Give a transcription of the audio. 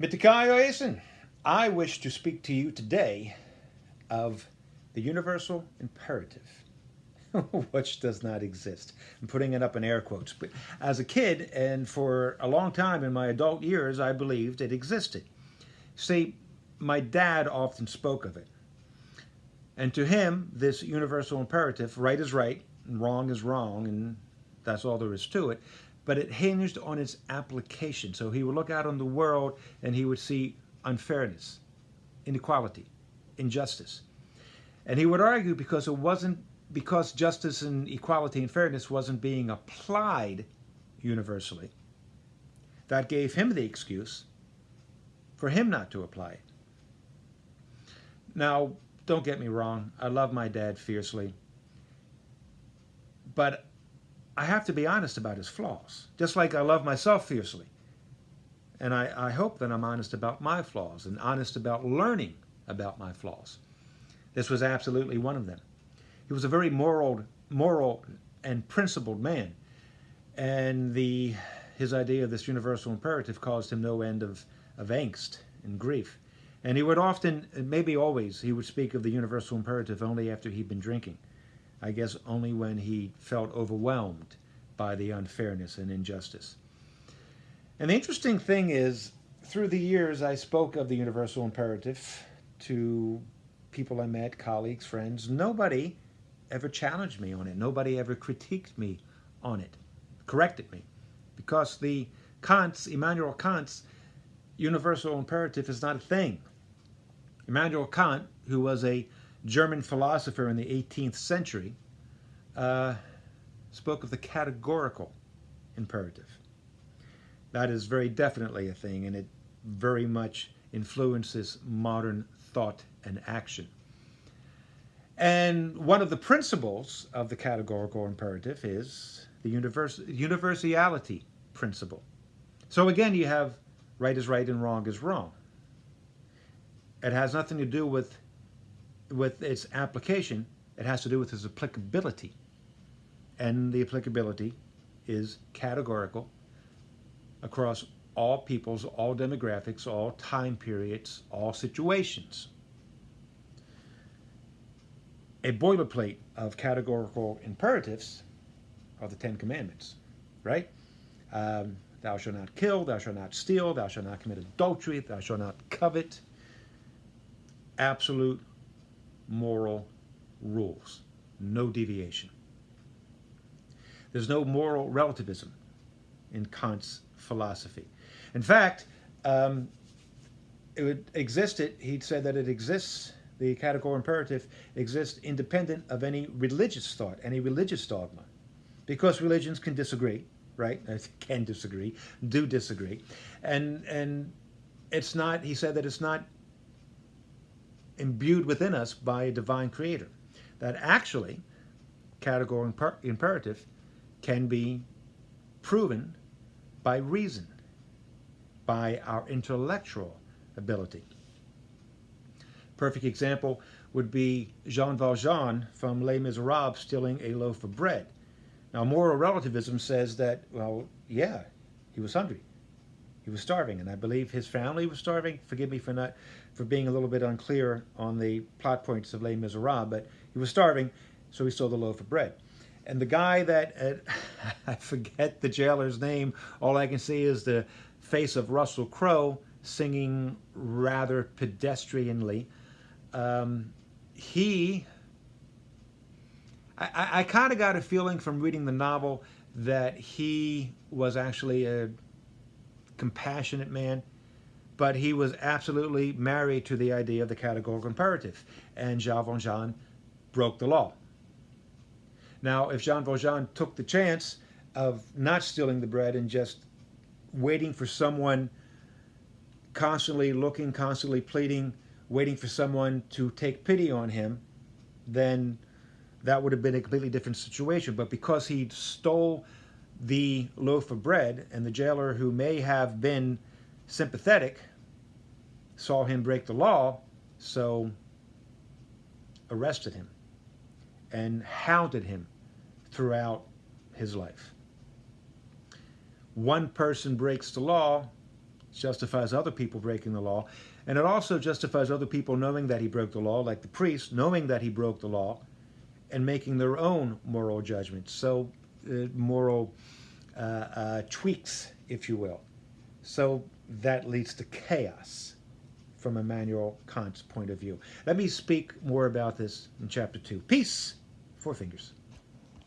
Mitikayo Asen, I wish to speak to you today of the universal imperative, which does not exist. I'm putting it up in air quotes. But as a kid, and for a long time in my adult years, I believed it existed. See, my dad often spoke of it. And to him, this universal imperative, right is right, and wrong is wrong, and that's all there is to it. But it hinged on its application. So he would look out on the world and he would see unfairness, inequality, injustice. And he would argue because justice and equality and fairness wasn't being applied universally. That gave him the excuse for him not to apply it. Now, don't get me wrong, I love my dad fiercely, but I have to be honest about his flaws, just like I love myself fiercely. And I hope that I'm honest about my flaws and honest about learning about my flaws. This was absolutely one of them. He was a very moral and principled man, and his idea of this universal imperative caused him no end of angst and grief. And he would often, maybe always, he would speak of the universal imperative only after he'd been drinking. I guess only when he felt overwhelmed by the unfairness and injustice. And the interesting thing is, through the years, I spoke of the universal imperative to people I met, colleagues, friends. Nobody ever challenged me on it. Nobody ever critiqued me on it, corrected me. Because Immanuel Kant's universal imperative is not a thing. Immanuel Kant, who was a German philosopher in the 18th century, spoke of the categorical imperative. That is very definitely a thing, and it very much influences modern thought and action. And one of the principles of the categorical imperative is the universality principle. So again, you have right is right and wrong is wrong. It has nothing to do with its application. It has to do with its applicability. And the applicability is categorical across all peoples, all demographics, all time periods, all situations. A boilerplate of categorical imperatives are the Ten Commandments, right? Thou shalt not kill, thou shalt not steal, thou shalt not commit adultery, thou shalt not covet. Absolute moral rules, no deviation. There's no moral relativism in Kant's philosophy. In fact, he said that it exists, the categorical imperative exists independent of any religious thought, any religious dogma. Because religions can disagree, right? Can disagree, do disagree. And it's not, he said that it's not imbued within us by a divine creator. That actually, categorical imperative can be proven by reason, by our intellectual ability. Perfect example would be Jean Valjean from Les Miserables stealing a loaf of bread. Now, moral relativism says that, well, yeah, he was hungry. He was starving, and I believe his family was starving. Forgive me for being a little bit unclear on the plot points of Les Miserables, but he was starving, so he stole the loaf of bread. And the guy that, I forget the jailer's name, all I can see is the face of Russell Crowe singing rather pedestrianly. I kind of got a feeling from reading the novel that he was actually a compassionate man, but he was absolutely married to the idea of the categorical imperative, and Jean Valjean broke the law. Now, if Jean Valjean took the chance of not stealing the bread and just waiting for someone, constantly looking, constantly pleading, waiting for someone to take pity on him, then that would have been a completely different situation. But because he stole the loaf of bread, and the jailer, who may have been sympathetic, saw him break the law, so arrested him and hounded him throughout his life. One person breaks the law, It justifies other people breaking the law. And it also justifies other people knowing that he broke the law, like the priest, knowing that he broke the law and making their own moral judgments. So, moral tweaks, if you will. So that leads to chaos from Immanuel Kant's point of view. Let me speak more about this in chapter 2. Peace. 4 fingers.